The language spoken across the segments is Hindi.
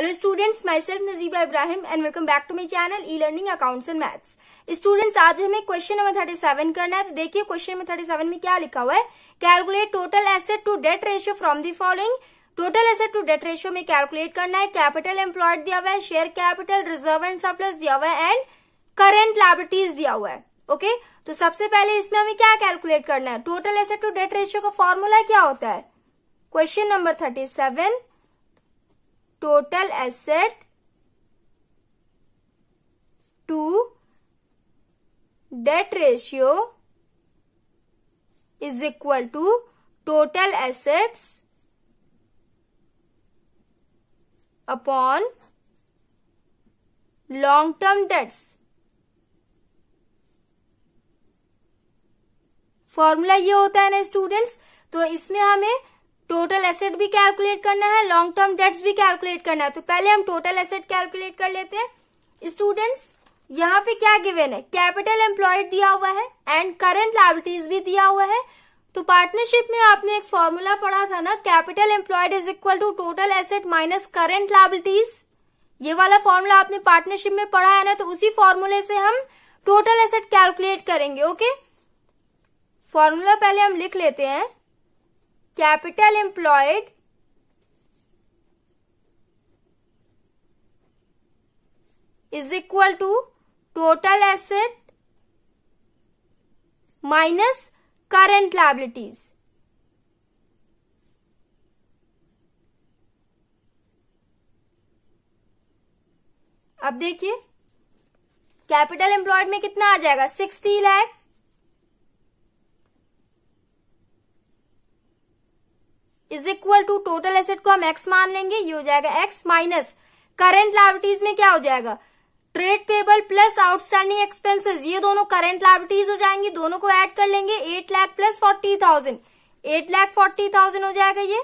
Hello students, myself Naziba Ibrahim and welcome back to my channel e-learning accounts and maths. Students, आज हमें क्वेश्चन नंबर 37 करना है। तो देखिए क्वेश्चन नंबर 37 में क्या लिखा हुआ है। Calculate total asset to debt ratio from the following. Total asset to debt ratio में कैलकुलेट करना है। कैपिटल एम्प्लॉयड दिया हुआ है, share capital, reserve and surplus दिया हुआ है एंड करेंट लायबिलिटीज दिया हुआ है। ओके, तो सबसे पहले इसमें हमें क्या कैलकुलेट करना है। Total asset to debt ratio का फॉर्मूला क्या होता है। Question number 37, total asset to debt ratio is equal to total assets upon long term debts. Formula ये होता है ना स्टूडेंट्स। तो इसमें हमें टोटल एसेट भी कैलकुलेट करना है, लॉन्ग टर्म डेट्स भी कैलकुलेट करना है। तो पहले हम टोटल एसेट कैलकुलेट कर लेते हैं। स्टूडेंट्स, यहाँ पे क्या गिवन है, कैपिटल एम्प्लॉयड दिया हुआ है एंड करेंट लायबिलिटीज भी दिया हुआ है। तो पार्टनरशिप में आपने एक फॉर्मूला पढ़ा था ना, capital employed is equal to total asset minus current liabilities. ये वाला फॉर्मूला आपने पार्टनरशिप में पढ़ा है ना, तो उसी फॉर्मूले से हम टोटल एसेट कैलकुलेट करेंगे। ओके, फॉर्मूला पहले हम लिख लेते हैं। Capital employed is equal to total asset minus current liabilities. अब देखिए कैपिटल एम्प्लॉयड में कितना आ जाएगा, 60 lakh is equal to total asset को हम एक्स मान लेंगे, ये हो जाएगा एक्स माइनस करेंट लायबिलिटीज में क्या हो जाएगा, trade payable plus outstanding expenses. ये दोनों करेंट लायबिलिटीज हो जाएंगी, दोनों को ऐड कर लेंगे। 8 लाख प्लस 40,000, 8,40,000 हो जाएगा ये।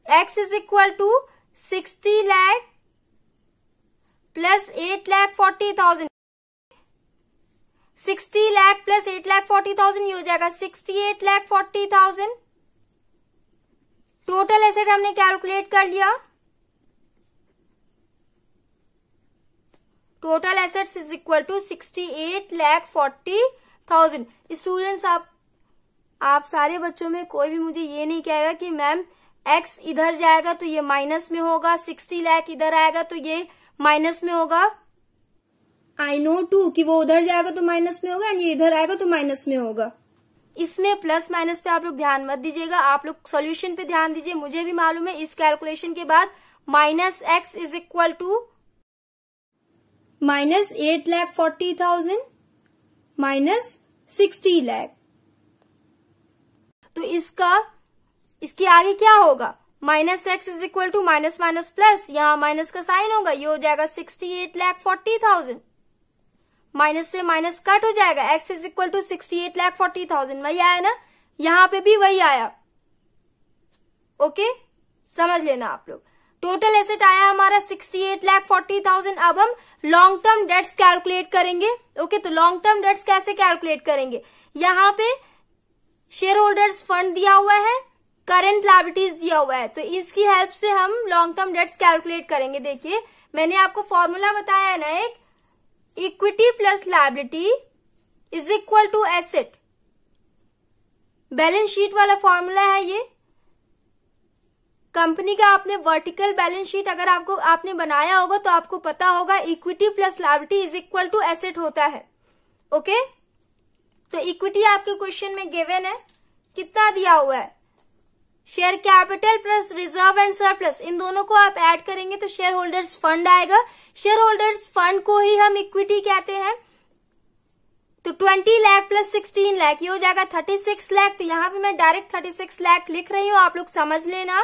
X is equal to 60 lakh plus 8,40,000, 60 lakh plus 8,40,000 ये हो जाएगा 68,40,000। टोटल एसेट हमने कैलकुलेट कर लिया। Total assets is equal to 68,40,000। Students, आप सारे बच्चों में कोई भी मुझे ये नहीं कहेगा कि मैम एक्स इधर जाएगा तो ये माइनस में होगा, 60 लाख इधर आएगा तो ये माइनस में होगा। आई नो टू कि वो उधर जाएगा तो माइनस में होगा एंड ये इधर आएगा तो माइनस में होगा। इसमें प्लस माइनस पे आप लोग ध्यान मत दीजिएगा, आप लोग सॉल्यूशन पे ध्यान दीजिए। मुझे भी मालूम है इस कैलकुलेशन के बाद minus x is equal to minus 8,40,000 minus 60 lakh. तो इसके आगे क्या होगा, minus x is equal to minus minus plus, यहाँ माइनस का साइन होगा, ये हो जाएगा 68,40,000। माइनस से माइनस कट हो जाएगा, एक्स इज इक्वल टू 68,40,000। वही आया ना, यहाँ पे भी वही आया। ओके, समझ लेना आप लोग। टोटल एसेट आया हमारा 68,40,000। अब हम लॉन्ग टर्म डेट्स कैलकुलेट करेंगे। ओके, तो लॉन्ग टर्म डेट्स कैसे कैलकुलेट करेंगे। यहाँ पे शेयर होल्डर्स फंड दिया हुआ है, करेंट लायबिलिटीज दिया हुआ है, तो इसकी हेल्प से हम लॉन्ग टर्म डेट्स कैलकुलेट करेंगे। देखिए मैंने आपको फॉर्मूला बताया है ना, एक equity plus liability is equal to asset. Balance sheet वाला फॉर्मूला है ये। कंपनी का आपने वर्टिकल बैलेंस शीट अगर आपने बनाया होगा तो आपको पता होगा equity plus liability is equal to asset होता है। ओके, तो इक्विटी आपके क्वेश्चन में गिवन है, कितना दिया हुआ है, share capital plus reserve and surplus, इन दोनों को आप ऐड करेंगे तो शेयर होल्डर्स फंड आएगा। शेयर होल्डर्स फंड को ही हम इक्विटी कहते हैं। तो 20 लाख प्लस 16 लाख ये हो जाएगा 36 लाख। तो यहाँ पे मैं डायरेक्ट 36 लाख लिख रही हूँ, आप लोग समझ लेना।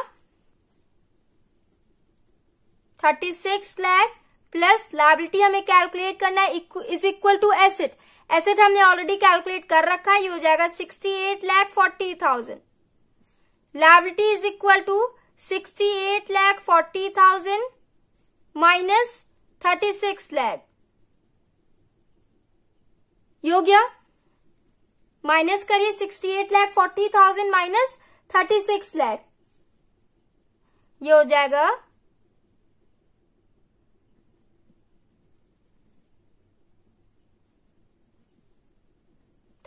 36 लाख प्लस लायबिलिटी हमें कैलकुलेट करना है is equal to asset. Asset हमने ऑलरेडी कैलकुलेट कर रखा है, ये हो जाएगा 68,40,000। Liability is equal to 68,40,000 minus 36 lakh. ये हो गया, माइनस करिए 68,40,000 माइनस 36 लाख। ये हो जाएगा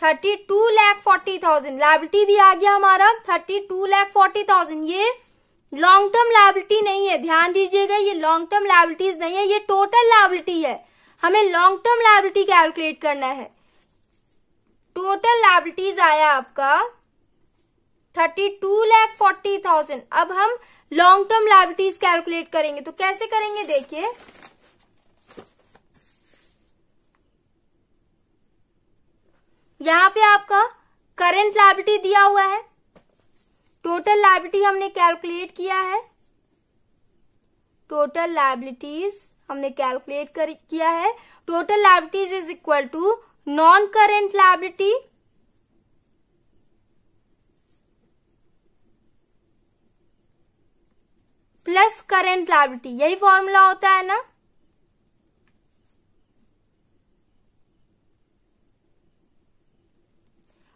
32,40,000। लायबिलिटी भी आ गया हमारा 32,40,000। ये लॉन्ग टर्म लायबिलिटी नहीं है, ध्यान दीजिएगा, ये लॉन्ग टर्म लायबिलिटीज नहीं है, ये टोटल लायबिलिटी है। हमें लॉन्ग टर्म लायबिलिटी कैलकुलेट करना है। टोटल लायबिलिटीज आया आपका 32,40,000। अब हम लॉन्ग टर्म लायबिलिटीज कैलकुलेट करेंगे, तो कैसे करेंगे देखिए। यहां पे आपका करंट लायबिलिटी दिया हुआ है, टोटल लायबिलिटी हमने कैलकुलेट किया है, टोटल लायबिलिटीज हमने कैलकुलेट किया है। Total liabilities is equal to non current liability plus current liability, यही फॉर्मूला होता है ना।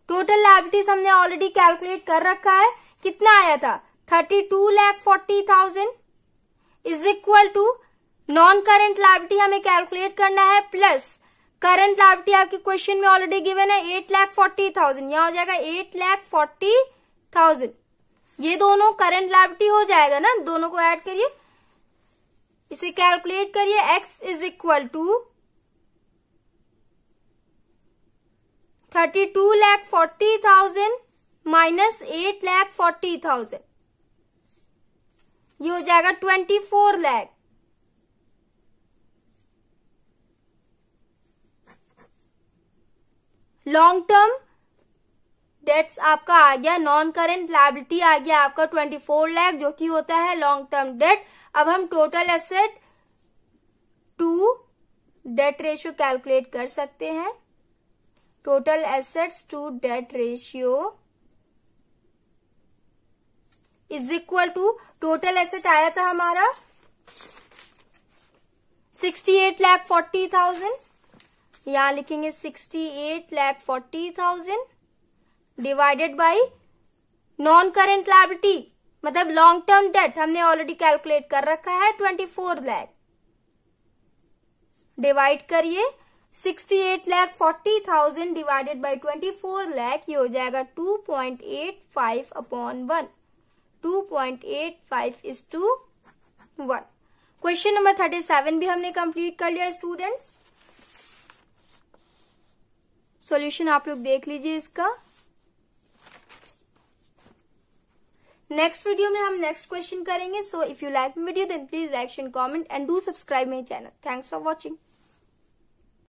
टोटल लायबिलिटीज हमने ऑलरेडी कैलकुलेट कर रखा है, कितना आया था 32,40,000 is equal to non current liability हमें कैलकुलेट करना है प्लस करंट लायबिलिटी आपके क्वेश्चन में ऑलरेडी गिवन है 8,40,000। यहां हो जाएगा 8,40,000। ये दोनों करंट लायबिलिटी हो जाएगा ना, दोनों को ऐड करिए, इसे कैलकुलेट करिए। x is equal to 32,40,000 minus 8,40,000, ये हो जाएगा 24 लाख। लॉन्ग टर्म डेट्स आपका आ गया, नॉन करेंट लायबिलिटी आ गया आपका 24 लाख, जो कि होता है लॉन्ग टर्म डेट। अब हम total asset to debt ratio calculate कर सकते हैं। Total assets to debt ratio is equal to, total asset आया था हमारा 68,40,000, यहां लिखेंगे 68,40,000 divided by non current liability मतलब लॉन्ग टर्म डेट हमने ऑलरेडी कैलकुलेट कर रखा है 24 लाख। डिवाइड करिए 68,40,000 डिवाइडेड बाई 24 लाख, ये हो जाएगा 2.85 अपॉन 1, 2.85:1। क्वेश्चन नंबर 37 भी हमने कंप्लीट कर लिया स्टूडेंट्स। सॉल्यूशन आप लोग देख लीजिए इसका। नेक्स्ट वीडियो में हम नेक्स्ट क्वेश्चन करेंगे। So if you like video then please like share comment and do subscribe my channel. Thanks for watching.